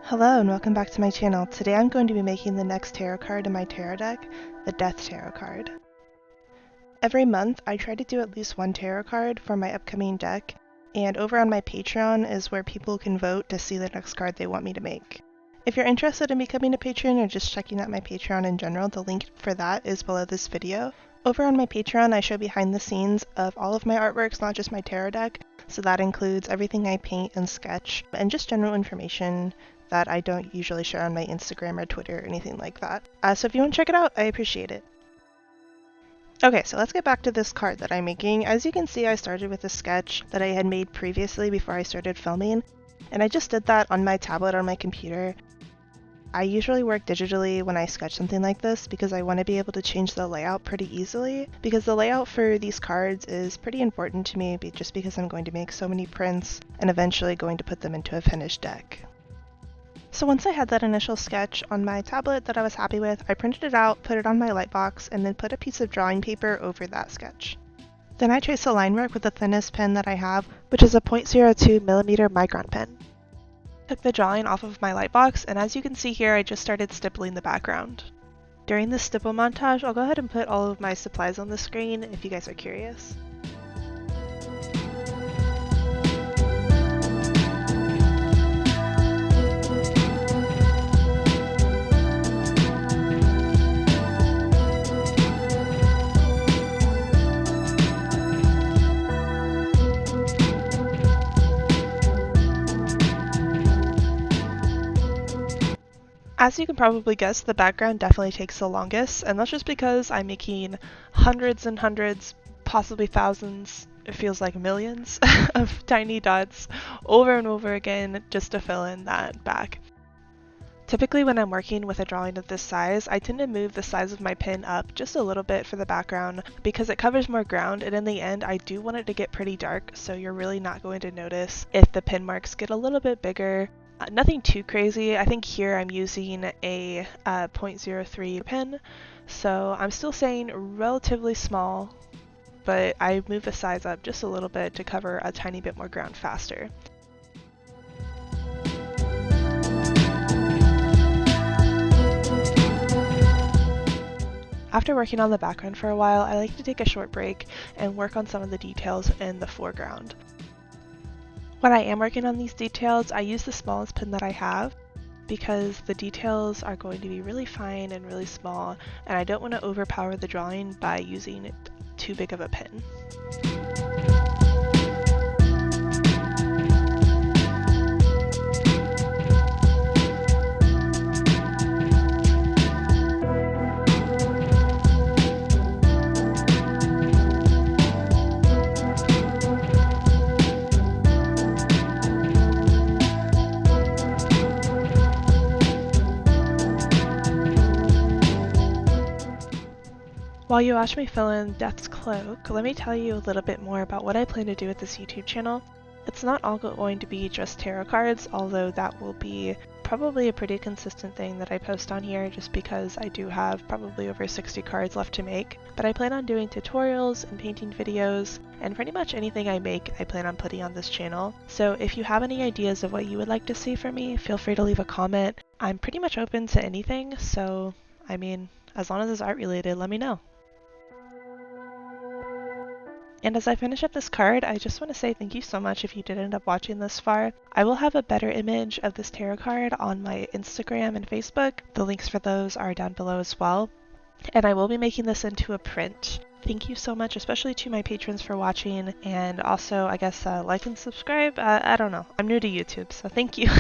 Hello and welcome back to my channel. Today I'm going to be making the next tarot card in my tarot deck, the Death Tarot card. Every month I try to do at least one tarot card for my upcoming deck, and over on my Patreon is where people can vote to see the next card they want me to make. If you're interested in becoming a patron or just checking out my Patreon in general, the link for that is below this video. Over on my Patreon I show behind the scenes of all of my artworks, not just my tarot deck, so that includes everything I paint and sketch, and just general information that I don't usually share on my Instagram or Twitter or anything like that. So if you want to check it out, I appreciate it. Okay, so let's get back to this card that I'm making. As you can see, I started with a sketch that I had made previously before I started filming, and I just did that on my tablet on my computer. I usually work digitally when I sketch something like this because I want to be able to change the layout pretty easily, because the layout for these cards is pretty important to me just because I'm going to make so many prints and eventually going to put them into a finished deck. So once I had that initial sketch on my tablet that I was happy with, I printed it out, put it on my lightbox, and then put a piece of drawing paper over that sketch. Then I traced a line work with the thinnest pen that I have, which is a 0.02mm micron pen. Took the drawing off of my lightbox, and as you can see here, I just started stippling the background. During this stipple montage, I'll go ahead and put all of my supplies on the screen if you guys are curious. As you can probably guess, the background definitely takes the longest, and that's just because I'm making hundreds and hundreds, possibly thousands, it feels like millions, of tiny dots over and over again just to fill in that back. Typically when I'm working with a drawing of this size, I tend to move the size of my pen up just a little bit for the background because it covers more ground, and in the end I do want it to get pretty dark, so you're really not going to notice if the pen marks get a little bit bigger. Nothing too crazy. I think here I'm using a 0.03 pen, so I'm still saying relatively small, but I move the size up just a little bit to cover a tiny bit more ground faster. After working on the background for a while, I like to take a short break and work on some of the details in the foreground. When I am working on these details, I use the smallest pen that I have because the details are going to be really fine and really small, and I don't want to overpower the drawing by using too big of a pen. While you watch me fill in Death's Cloak, let me tell you a little bit more about what I plan to do with this YouTube channel. It's not all going to be just tarot cards, although that will be probably a pretty consistent thing that I post on here just because I do have probably over 60 cards left to make. But I plan on doing tutorials and painting videos, and pretty much anything I make I plan on putting on this channel. So if you have any ideas of what you would like to see from me, feel free to leave a comment. I'm pretty much open to anything, so I mean, as long as it's art related, let me know. And as I finish up this card, I just want to say thank you so much if you did end up watching this far. I will have a better image of this tarot card on my Instagram and Facebook. The links for those are down below as well. And I will be making this into a print. Thank you so much, especially to my patrons for watching, and also, I guess, like and subscribe. I don't know. I'm new to YouTube, so thank you.